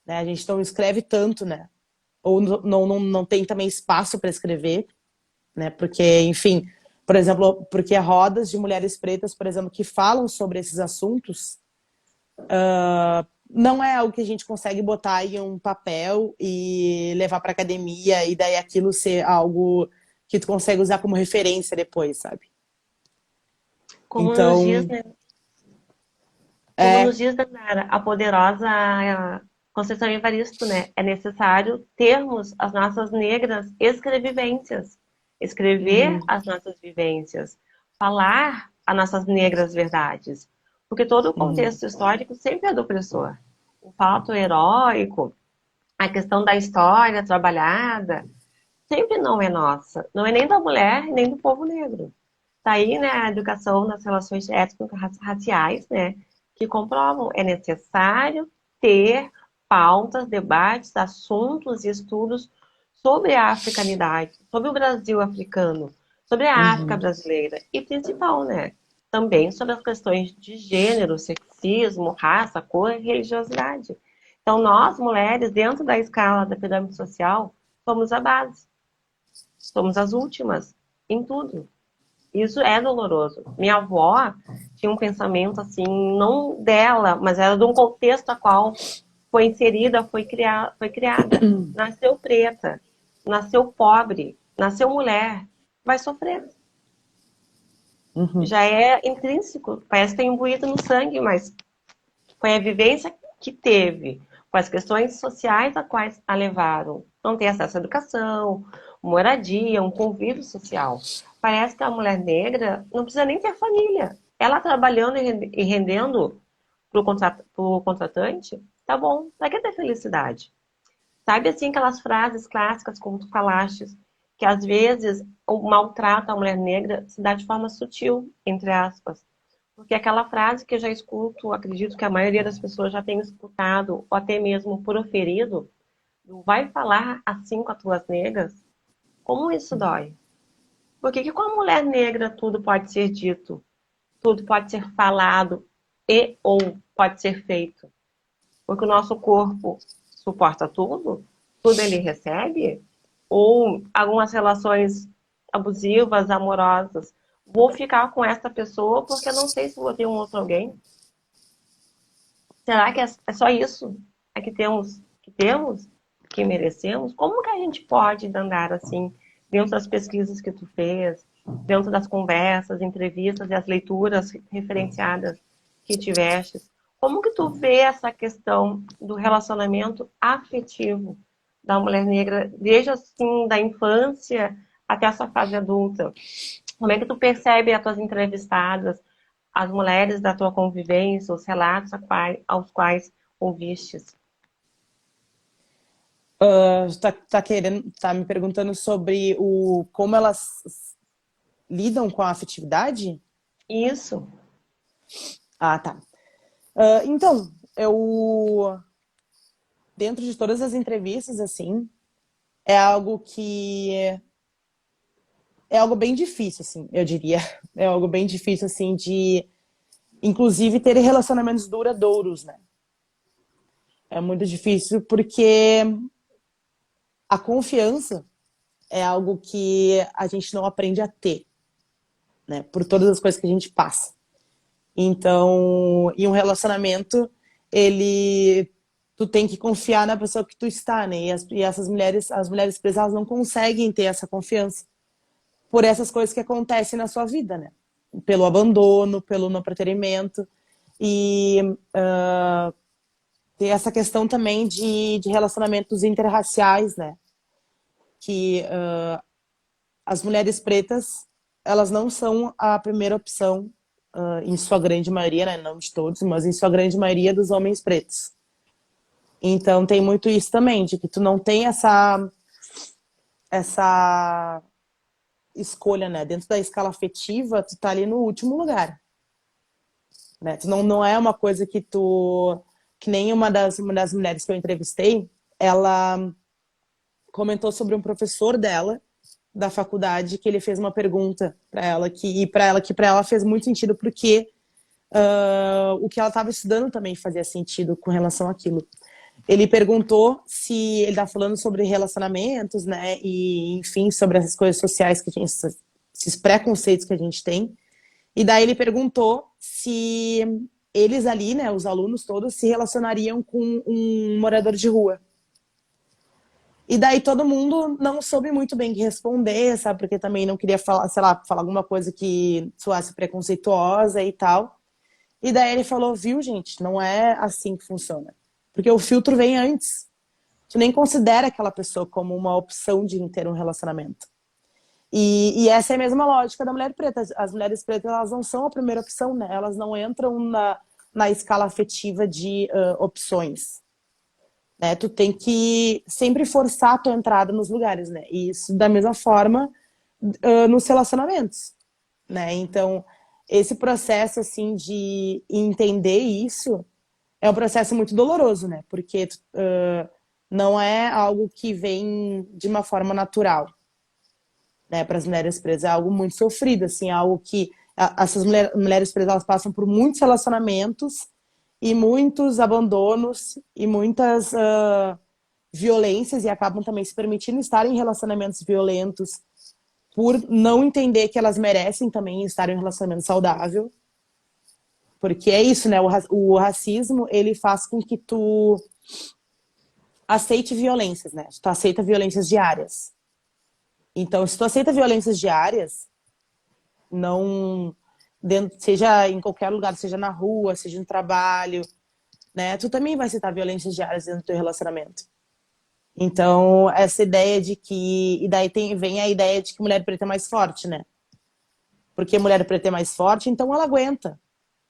né? A gente não escreve tanto, né? Ou não tem também espaço para escrever, né? Porque, enfim, por exemplo, porque rodas de mulheres pretas, por exemplo, que falam sobre esses assuntos, não é algo que a gente consegue botar em um papel e levar para academia e daí aquilo ser algo que tu consegue usar como referência depois, sabe? Como nos diz, Então, né? Como nos é, diz, Dandara, a poderosa Conceição Evaristo, né? É necessário termos as nossas negras escrevivências, escrever uhum, as nossas vivências, falar as nossas negras verdades. Porque todo o uhum, contexto histórico sempre é do opressor. O fato heróico, a questão da história trabalhada, sempre não é nossa. Não é nem da mulher, nem do povo negro. Tá aí, né, a educação nas relações étnico-raciais, né, que comprovam é necessário ter pautas, debates, assuntos e estudos sobre a africanidade, sobre o Brasil africano, sobre a África uhum, brasileira e principal, né, também sobre as questões de gênero, sexismo, raça, cor e religiosidade. Então, nós, mulheres, dentro da escala da pirâmide social, somos a base, somos as últimas em tudo. Isso é doloroso. Minha avó tinha um pensamento assim, não dela, mas era de um contexto a qual foi inserida, foi criada. Nasceu preta, nasceu pobre, nasceu mulher, vai sofrer. uhum, Já é intrínseco, parece que está imbuído no sangue, mas foi a vivência que teve, com as questões sociais a quais a levaram. Não tem acesso à educação, moradia, um convívio social. Parece que a mulher negra não precisa nem ter família. Ela trabalhando e rendendo para o contratante, tá bom, vai que ter felicidade. Sabe assim aquelas frases clássicas, como tu falaste, que às vezes o maltrato à mulher negra se dá de forma sutil, entre aspas. Porque aquela frase que eu já escuto, acredito que a maioria das pessoas já tem escutado, ou até mesmo proferido, do vai falar assim com as tuas negras, como isso dói? Por que com a mulher negra tudo pode ser dito, tudo pode ser falado e ou pode ser feito? Porque o nosso corpo suporta tudo, tudo ele recebe, ou algumas relações abusivas, amorosas. Vou ficar com essa pessoa porque eu não sei se vou ter um outro alguém. Será que é só isso é que temos, que merecemos? Como que a gente pode andar assim, dentro das pesquisas que tu fez, dentro das conversas, entrevistas e as leituras referenciadas que tiveste? Como que tu vê essa questão do relacionamento afetivo da mulher negra, desde assim, da infância até essa fase adulta? Como é que tu percebe as tuas entrevistadas, as mulheres da tua convivência, os relatos aos quais ouvistes? Tá me perguntando sobre como elas lidam com a afetividade? Isso. Ah, tá. Então, dentro de todas as entrevistas, assim, é algo que é algo bem difícil, assim, eu diria. É algo bem difícil, assim, de, inclusive, ter relacionamentos duradouros, né? É muito difícil porque a confiança é algo que a gente não aprende a ter, né? Por todas as coisas que a gente passa. Então, em um relacionamento, tu tem que confiar na pessoa que tu está, né? E essas mulheres, as mulheres presas, elas não conseguem ter essa confiança por essas coisas que acontecem na sua vida, né? Pelo abandono, pelo não preterimento e tem essa questão também de relacionamentos interraciais, né? Que as mulheres pretas, elas não são a primeira opção, em sua grande maioria, né? Não de todos, mas em sua grande maioria dos homens pretos. Então tem muito isso também, de que tu não tem essa escolha, né? Dentro da escala afetiva, tu tá ali no último lugar, né? Tu não é uma coisa que nem uma das mulheres que eu entrevistei, ela comentou sobre um professor dela da faculdade que ele fez uma pergunta para ela que para ela fez muito sentido porque o que ela estava estudando também fazia sentido com relação àquilo. Ele perguntou se ele estava falando sobre relacionamentos, né, e enfim sobre essas coisas sociais que a gente, esses preconceitos que a gente tem. E daí ele perguntou se eles ali, né, os alunos todos, se relacionariam com um morador de rua. E daí todo mundo não soube muito bem o que responder, sabe? Porque também não queria falar, sei lá, falar alguma coisa que soasse preconceituosa e tal. E daí ele falou, viu, gente, não é assim que funciona. Porque o filtro vem antes. Tu nem considera aquela pessoa como uma opção de ter um relacionamento. E essa é a mesma lógica da mulher preta. As mulheres pretas, elas não são a primeira opção, né? Elas não entram na escala afetiva de opções. Né? Tu tem que sempre forçar a tua entrada nos lugares, né? E isso da mesma forma nos relacionamentos, né? Então, esse processo, assim, de entender isso é um processo muito doloroso, né? Porque não é algo que vem de uma forma natural, né? Para as mulheres presas é algo muito sofrido, assim, é algo que essas mulheres presas elas passam por muitos relacionamentos e muitos abandonos e muitas violências e acabam também se permitindo estar em relacionamentos violentos por não entender que elas merecem também estar em um relacionamento saudável. Porque é isso, né? O racismo, ele faz com que tu aceite violências, né? Tu aceita violências diárias. Então, se tu aceita violências diárias, não seja em qualquer lugar, seja na rua, seja no trabalho, né? Tu também vai aceitar violências diárias dentro do teu relacionamento. Então, essa ideia de que. E daí vem a ideia de que mulher preta é mais forte, né? Porque mulher preta é mais forte, então ela aguenta.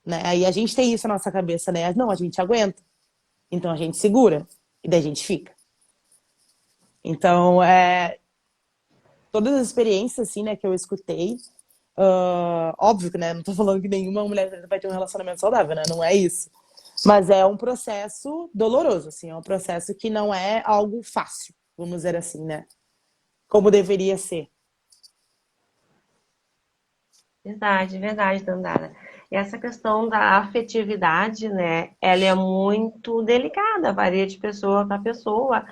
Né? Aí a gente tem isso na nossa cabeça, né? Não, a gente aguenta. Então a gente segura. E daí a gente fica. Então, todas as experiências, assim, né, que eu escutei, óbvio que, né, não tô falando que nenhuma mulher preta vai ter um relacionamento saudável, né? Não é isso. Mas é um processo doloroso, assim, é um processo que não é algo fácil, vamos dizer assim, né? Como deveria ser. Verdade, verdade, Dandara. E essa questão da afetividade, né, ela é muito delicada, varia de pessoa para pessoa.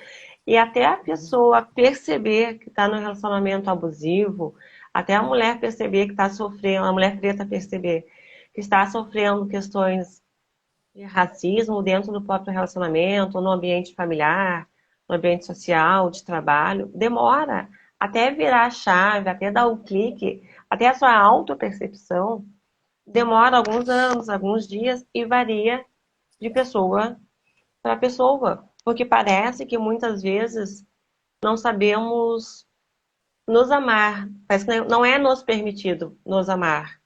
E até a pessoa perceber que está no relacionamento abusivo, até a mulher perceber que está sofrendo, a mulher preta perceber que está sofrendo questões de racismo dentro do próprio relacionamento, no ambiente familiar, no ambiente social, de trabalho, demora até virar a chave, até dar o clique, até a sua autopercepção, demora alguns anos, alguns dias e varia de pessoa para pessoa, porque parece que muitas vezes não sabemos nos amar, parece que não é nos permitido nos amar,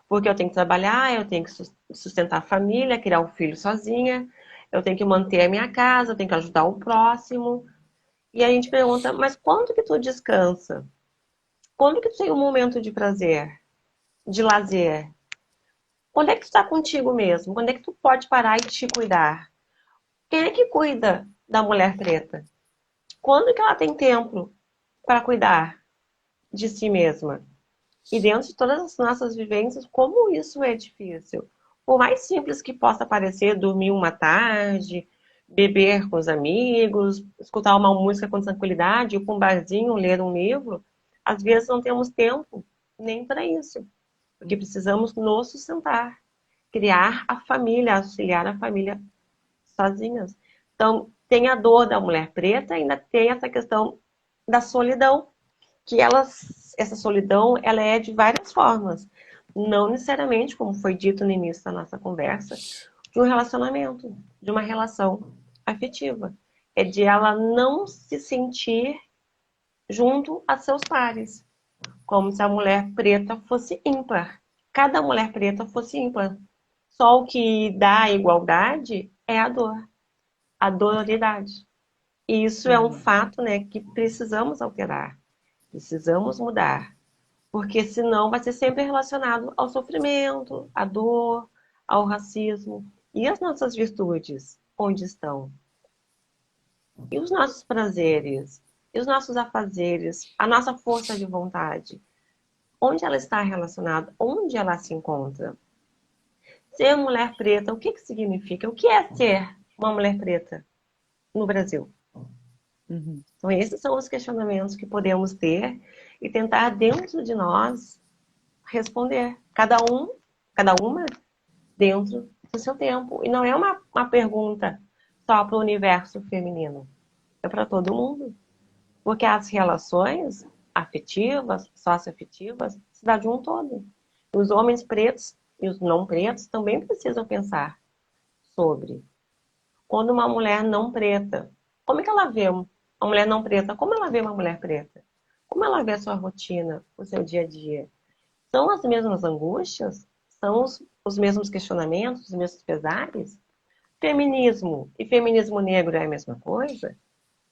porque eu tenho que trabalhar, eu tenho que sustentar a família, criar um filho sozinha, eu tenho que manter a minha casa, eu tenho que ajudar o próximo. E a gente pergunta, mas quando que tu descansa? Quando que tu tem um momento de prazer, de lazer? Quando é que tu está contigo mesmo? Quando é que tu pode parar e te cuidar? Quem é que cuida da mulher preta? Quando que ela tem tempo para cuidar de si mesma? E dentro de todas as nossas vivências, como isso é difícil. Por mais simples que possa parecer, dormir uma tarde, beber com os amigos, escutar uma música com tranquilidade, ir para um barzinho, ler um livro, às vezes não temos tempo nem para isso. Porque precisamos nos sustentar, criar a família, auxiliar a família sozinhas. Então, tem a dor da mulher preta, ainda tem essa questão da solidão, que essa solidão ela é de várias formas. Não necessariamente, como foi dito no início da nossa conversa, de um relacionamento, de uma relação afetiva. É de ela não se sentir junto a seus pares, como se a mulher preta fosse ímpar. Cada mulher preta fosse ímpar. Só o que dá a igualdade é a dororidade. E isso é um fato, né, que precisamos alterar, precisamos mudar, porque senão vai ser sempre relacionado ao sofrimento, à dor, ao racismo. E as nossas virtudes, onde estão? E os nossos prazeres? E os nossos afazeres? A nossa força de vontade? Onde ela está relacionada? Onde ela se encontra? Ser mulher preta, o que que significa? O que é ser uma mulher preta no Brasil? Uhum. Então, esses são os questionamentos que podemos ter e tentar, dentro de nós, responder. Cada uma, dentro do seu tempo. E não é uma pergunta só para o universo feminino. É para todo mundo. Porque as relações afetivas, socioafetivas, se dá de um todo. Os homens pretos e os não pretos também precisam pensar sobre. Quando uma mulher não preta, como é que ela vê uma mulher não preta? Como ela vê uma mulher preta? Como ela vê a sua rotina, o seu dia a dia? São as mesmas angústias? São os mesmos questionamentos, os mesmos pesares? Feminismo e feminismo negro é a mesma coisa?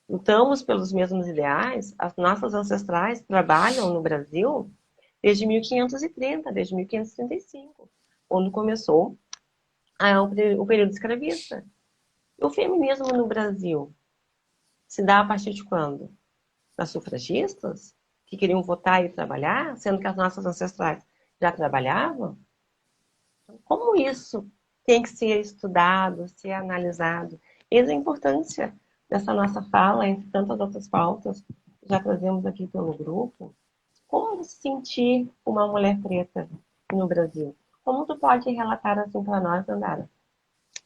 Lutamos pelos mesmos ideais? As nossas ancestrais trabalham no Brasil desde 1530, desde 1535, quando começou o período escravista. O feminismo no Brasil se dá a partir de quando? Das sufragistas, que queriam votar e trabalhar, sendo que as nossas ancestrais já trabalhavam? Como isso tem que ser estudado, ser analisado? Eis a importância dessa nossa fala, entre tantas outras pautas que já trazemos aqui pelo grupo. Como se sentir uma mulher preta no Brasil? Como tu pode relatar assim para nós, Dandara?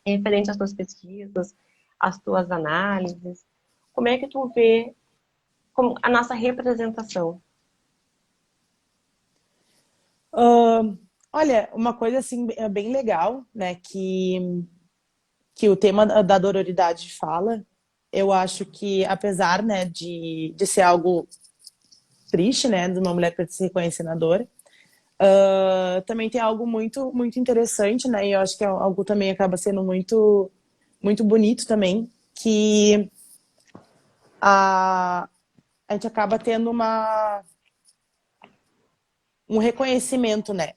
Referente às tuas pesquisas, às tuas análises, como é que tu vê como a nossa representação? Olha, uma coisa assim bem legal, né, que o tema da dororidade fala, eu acho que apesar, né, de ser algo triste, né, de uma mulher se reconhecer na dor, também tem algo muito interessante, né, e eu acho que algo também acaba sendo muito bonito também, que a, a gente acaba tendo um reconhecimento, né?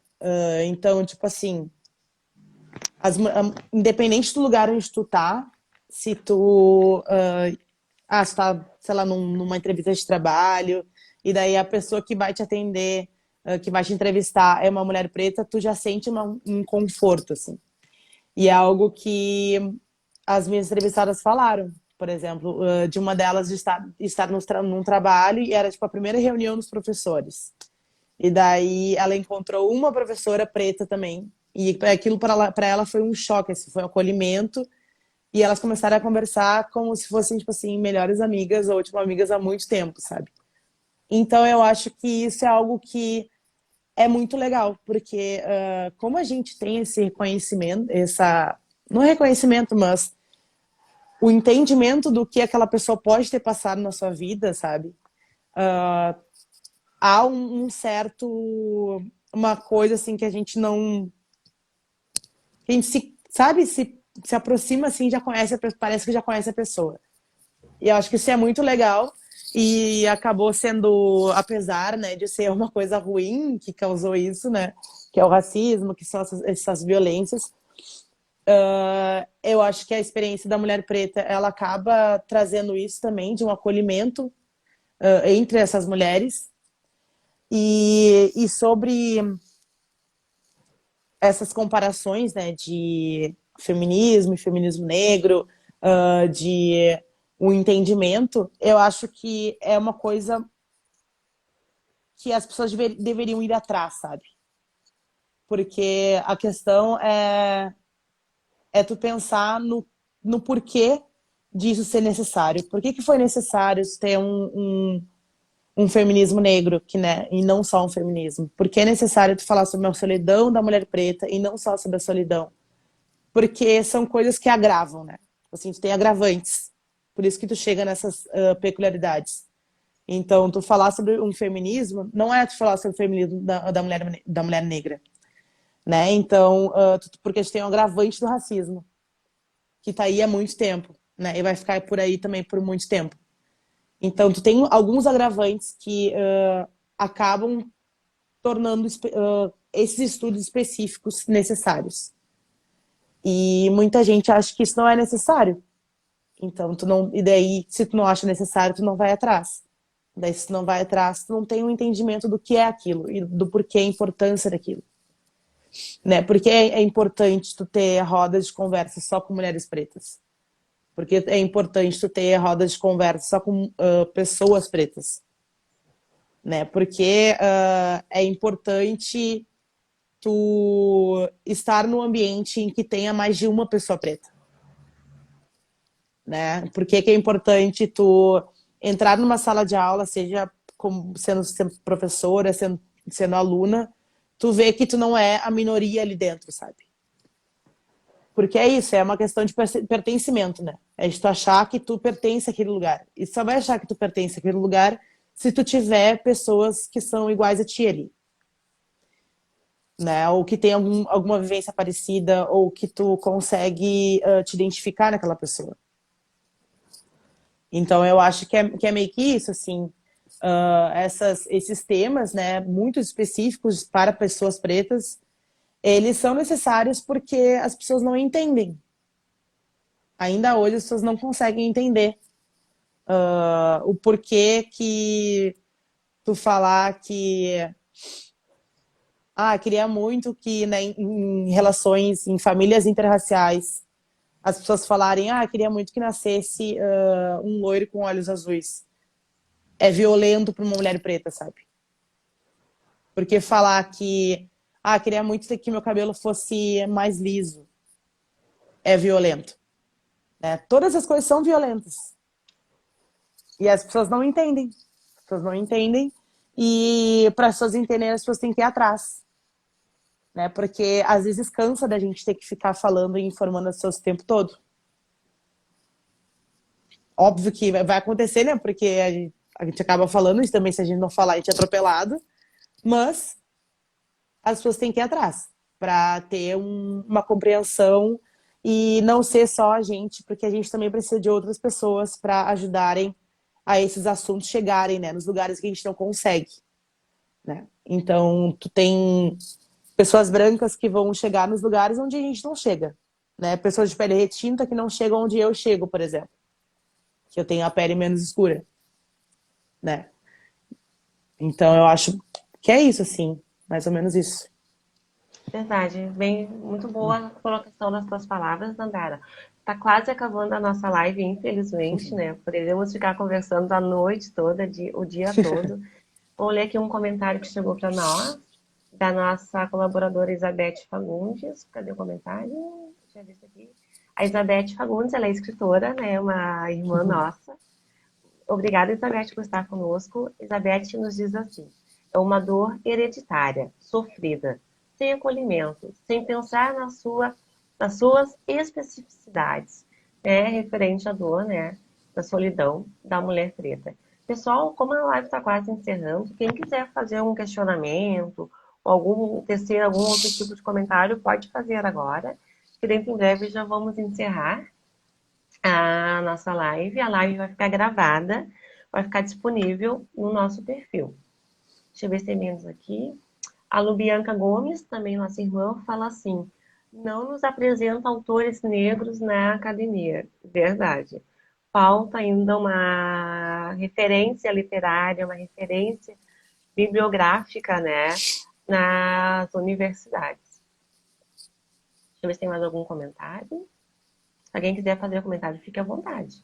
Então, tipo assim, independente do lugar onde tu tá, se tu, se tá, sei lá, numa entrevista de trabalho, e daí a pessoa que vai te atender, que vai te entrevistar é uma mulher preta, tu já sente um conforto, assim. E é algo que as minhas entrevistadas falaram, por exemplo, de uma delas de estar num trabalho e era tipo a primeira reunião dos professores. E daí ela encontrou uma professora preta também. E aquilo para ela foi um choque, assim, foi um acolhimento. E elas começaram a conversar como se fossem, tipo assim, melhores amigas ou, tipo, amigas há muito tempo, sabe? Então eu acho que isso é algo que é muito legal, porque como a gente tem esse reconhecimento, não reconhecimento, mas o entendimento do que aquela pessoa pode ter passado na sua vida, sabe? Há um certo, uma coisa assim que a gente não, que a gente se, sabe, se aproxima assim, já conhece, parece que já conhece a pessoa. E eu acho que isso é muito legal e acabou sendo, apesar, né, de ser uma coisa ruim que causou isso, né, que é o racismo, que são essas violências. Eu acho que a experiência da mulher preta, ela acaba trazendo isso também, de um acolhimento entre essas mulheres. E sobre essas comparações, né, de feminismo e feminismo negro, de um entendimento, eu acho que é uma coisa que as pessoas deveriam ir atrás, sabe? Porque a questão é tu pensar no porquê disso ser necessário. Por que foi necessário ter um feminismo negro, que, né, e não só um feminismo? Por que é necessário tu falar sobre a solidão da mulher preta e não só sobre a solidão? Porque são coisas que agravam, né? Assim, tu tem agravantes. Por isso que tu chega nessas peculiaridades. Então, tu falar sobre um feminismo não é tu falar sobre o feminismo da mulher negra, né? Então, porque tu tem um agravante do racismo, que tá aí há muito tempo, né? E vai ficar por aí também por muito tempo. Então, tu tem alguns agravantes que acabam tornando esses estudos específicos necessários. E muita gente acha que isso não é necessário. Então, tu não, e daí, se tu não acha necessário, tu não vai atrás. Daí, se tu não vai atrás, tu não tem um entendimento do que é aquilo e do porquê a importância daquilo, né? Porque é importante tu ter rodas de conversa só com mulheres pretas. Porque é importante tu ter rodas de conversa só com pessoas pretas, né? Porque é importante tu estar num ambiente em que tenha mais de uma pessoa preta, né? Por que é importante tu entrar numa sala de aula, seja como sendo professora, sendo aluna, tu vê que tu não é a minoria ali dentro, sabe? Porque é isso, é uma questão de pertencimento, né? É de tu achar que tu pertence àquele lugar. E só vai achar que tu pertence àquele lugar se tu tiver pessoas que são iguais a ti ali, né? Ou que tem alguma vivência parecida, ou que tu consegue te identificar naquela pessoa. Então, eu acho que é meio que isso, assim, esses temas, né, muito específicos para pessoas pretas, eles são necessários porque as pessoas não entendem. Ainda hoje as pessoas não conseguem entender o porquê que tu falar que queria muito que, né, em relações, em famílias interraciais, as pessoas falarem, queria muito que nascesse um loiro com olhos azuis. É violento para uma mulher preta, sabe? Porque falar que, queria muito que meu cabelo fosse mais liso, é violento, né? Todas as coisas são violentas. E as pessoas não entendem. As pessoas não entendem. E para as pessoas entenderem, as pessoas têm que ir atrás, né? Porque às vezes cansa da gente ter que ficar falando e informando as pessoas o tempo todo. Óbvio que vai acontecer, né? Porque a gente acaba falando isso também, se a gente não falar, a gente é atropelado. Mas as pessoas têm que ir atrás para ter uma compreensão e não ser só a gente, porque a gente também precisa de outras pessoas para ajudarem a esses assuntos chegarem, né, nos lugares que a gente não consegue, né? Então, tu tem pessoas brancas que vão chegar nos lugares onde a gente não chega, né? Pessoas de pele retinta que não chegam onde eu chego, por exemplo, que eu tenho a pele menos escura, né? Então, eu acho que é isso, assim, mais ou menos isso. Verdade, bem, muito boa a colocação das tuas palavras, Nandara. Tá quase acabando a nossa live, infelizmente, né? Poderíamos ficar conversando a noite toda, o dia todo. Vou ler aqui um comentário que chegou para nós, da nossa colaboradora Isabete Fagundes. Cadê o comentário? Deixa eu ver isso aqui. A Isabete Fagundes, ela é escritora, né? Uma irmã nossa. Obrigada, Isabete, por estar conosco. Isabete nos diz assim: é uma dor hereditária, sofrida, sem acolhimento, sem pensar na sua das suas especificidades, né, referente à dor, né, da solidão da mulher preta. Pessoal, como a live está quase encerrando, quem quiser fazer um questionamento, ou tecer algum outro tipo de comentário, pode fazer agora, que dentro em breve já vamos encerrar a nossa live. A live vai ficar gravada, vai ficar disponível no nosso perfil. Deixa eu ver se tem menos aqui. A Lubianca Gomes, também nossa irmã, fala assim: não nos apresenta autores negros na academia. Verdade. Falta ainda uma referência literária, uma referência bibliográfica, né, nas universidades. Deixa eu ver se tem mais algum comentário. Se alguém quiser fazer comentário, fique à vontade.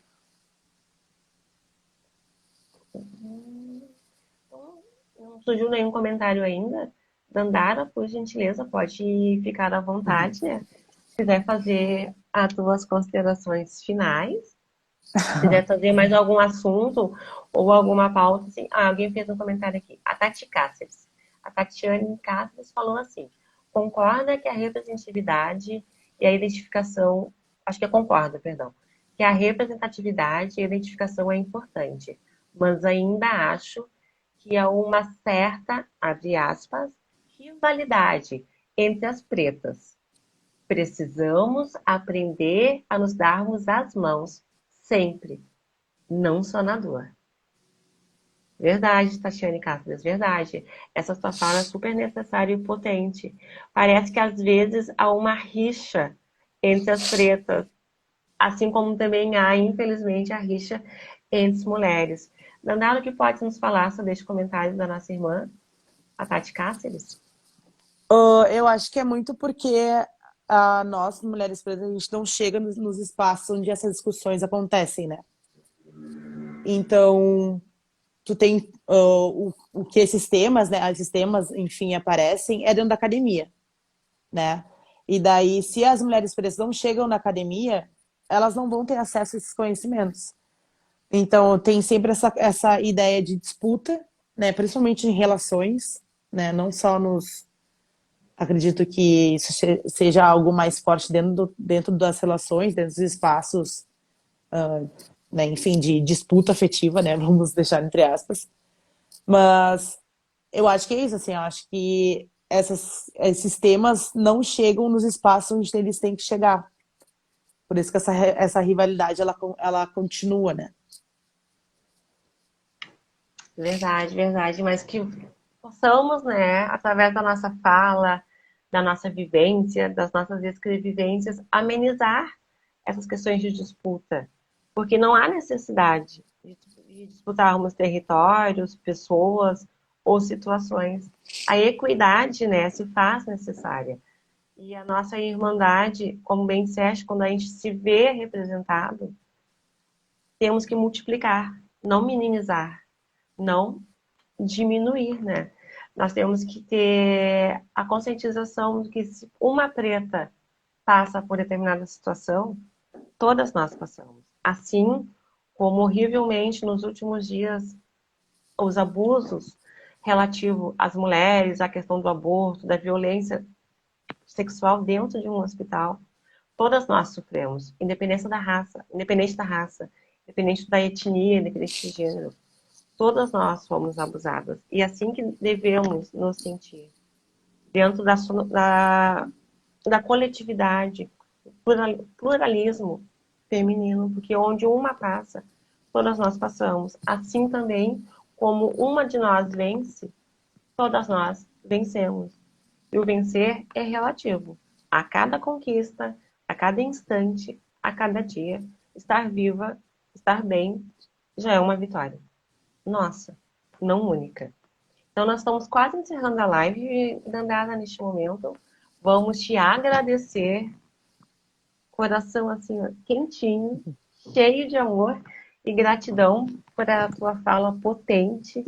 Não surgiu nenhum comentário ainda. Dandara, por gentileza, pode ficar à vontade, né? Se quiser fazer as tuas considerações finais, se quiser fazer mais algum assunto ou alguma pauta, assim. Ah, alguém fez um comentário aqui. A Tati Cáceres. A Tatiane Cáceres falou assim: concorda que a representatividade e a identificação, acho que concorda, perdão, que a representatividade e a identificação é importante, mas ainda acho que há uma certa, abre aspas, rivalidade entre as pretas. Precisamos aprender a nos darmos as mãos, sempre, não só na dor. Verdade, Tatiane Cáceres, verdade. Essa sua fala é super necessária e potente. Parece que às vezes há uma rixa entre as pretas, assim como também há, infelizmente, a rixa entre as mulheres. Dandara, o que pode nos falar sobre este comentário da nossa irmã, a Tati Cáceres? Eu acho que é muito porque nós, mulheres pretas, a gente não chega nos espaços onde essas discussões acontecem, né? Então, tu tem o que esses temas, né? Esses temas, enfim, aparecem é dentro da academia, né? E daí, se as mulheres pretas não chegam na academia, elas não vão ter acesso a esses conhecimentos. Então, tem sempre essa ideia de disputa, né? Principalmente em relações, né? Não só nos... Acredito que isso seja algo mais forte dentro das relações, dentro dos espaços, né? Enfim, de disputa afetiva, né? Vamos deixar entre aspas. Mas eu acho que é isso, assim, eu acho que esses temas não chegam nos espaços onde eles têm que chegar. Por isso que essa rivalidade, ela continua, né? Verdade, verdade. Mas que possamos, né, através da nossa fala, da nossa vivência, das nossas escrevivências, amenizar essas questões de disputa. Porque não há necessidade de disputarmos territórios, pessoas ou situações. A equidade, né, se faz necessária. E a nossa irmandade, como bem disseste, quando a gente se vê representado, temos que multiplicar, não minimizar, não diminuir, né? Nós temos que ter a conscientização de que se uma preta passa por determinada situação, todas nós passamos. Assim como horrivelmente nos últimos dias os abusos relativos às mulheres, a questão do aborto, da violência sexual dentro de um hospital, todas nós sofremos, independente da raça, independente da etnia, independente do gênero. Todas nós fomos abusadas. E é assim que devemos nos sentir. Dentro da coletividade, pluralismo feminino, porque onde uma passa, todas nós passamos. Assim também, como uma de nós vence, todas nós vencemos. E o vencer é relativo. A cada conquista, a cada instante, a cada dia, estar viva, estar bem, já é uma vitória. Nossa, não única. Então, nós estamos quase encerrando a live, Dandara, neste momento. Vamos te agradecer, coração assim, quentinho, cheio de amor e gratidão por a tua fala potente,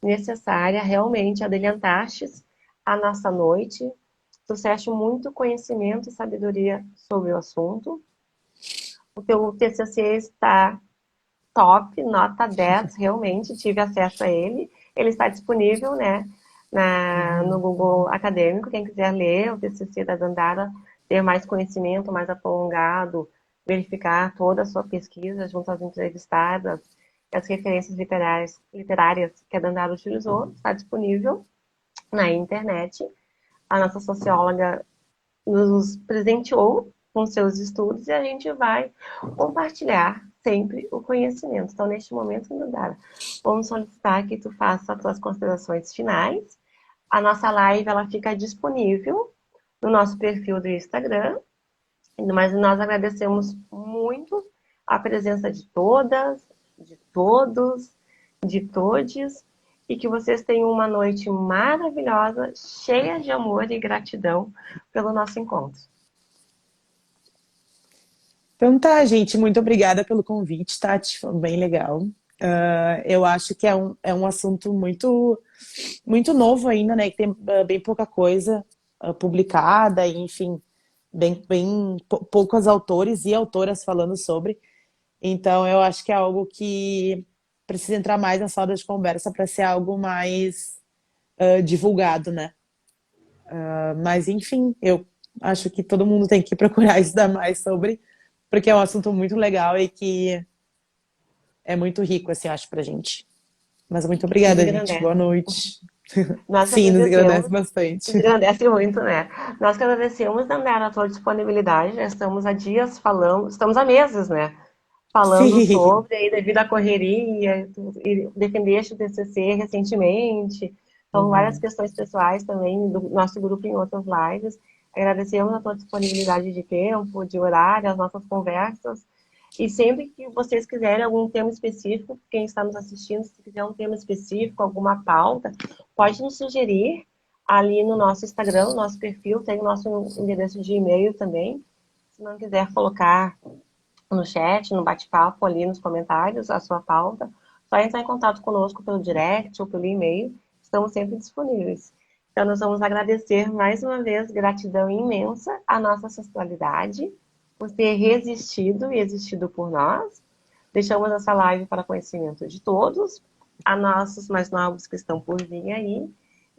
necessária. Realmente adelantastes a nossa noite, trouxeste muito conhecimento e sabedoria sobre o assunto. O teu TCC está top, nota 10, realmente tive acesso a ele. Ele está disponível, né, no Google Acadêmico. Quem quiser ler o TCC da Dandara ter mais conhecimento mais aprofundado, verificar toda a sua pesquisa junto às entrevistadas, as referências literárias que a Dandara utilizou, está disponível na internet. A nossa socióloga nos presenteou com seus estudos e a gente vai compartilhar sempre o conhecimento. Então, neste momento, Dandara, vamos solicitar que tu faça as tuas considerações finais. A nossa live ela fica disponível no nosso perfil do Instagram, mas nós agradecemos muito a presença de todas, de todos, de todes, e que vocês tenham uma noite maravilhosa, cheia de amor e gratidão pelo nosso encontro. Então tá, gente, muito obrigada pelo convite, Tati, foi bem legal. Eu acho que é um assunto muito novo ainda, né? Que tem bem pouca coisa publicada, e, enfim, poucos autores e autoras falando sobre. Então, eu acho que é algo que precisa entrar mais na sala de conversa para ser algo mais divulgado, né? Mas, enfim, eu acho que todo mundo tem que procurar estudar mais sobre, porque é um assunto muito legal e que é muito rico, assim, acho, pra gente. Mas muito Nos obrigada, gente. engrandece. Boa noite. Nós Sim, nos agradece agradecemos, nos bastante. engrandece muito, né? Nós que agradecemos, Dandara, a tua disponibilidade. Já estamos há dias falando, estamos há meses, né? Falando Sim. sobre, aí devido à correria, e defendeste o TCC recentemente, então várias Uhum. questões pessoais também do nosso grupo em outras lives. Agradecemos a tua disponibilidade de tempo, de horário, as nossas conversas. E sempre que vocês quiserem algum tema específico, quem está nos assistindo, se quiser um tema específico, alguma pauta, pode nos sugerir ali no nosso Instagram, no nosso perfil, tem o nosso endereço de e-mail também. Se não quiser colocar no chat, no bate-papo ali nos comentários, a sua pauta, só entrar em contato conosco pelo direct ou pelo e-mail, estamos sempre disponíveis. Então, nós vamos agradecer mais uma vez, gratidão imensa à nossa ancestralidade por ter resistido e existido por nós. Deixamos essa live para conhecimento de todos, a nossos mais novos que estão por vir aí.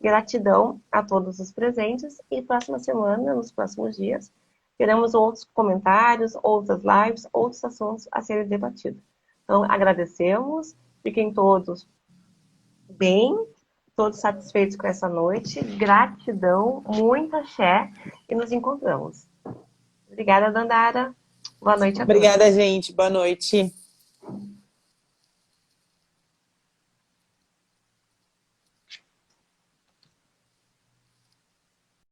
Gratidão a todos os presentes e próxima semana, nos próximos dias, teremos outros comentários, outras lives, outros assuntos a serem debatidos. Então, agradecemos, fiquem todos bem, todos satisfeitos com essa noite. Gratidão, muita axé e nos encontramos. Obrigada, Dandara. Boa noite a Obrigada, todos. gente. Boa noite.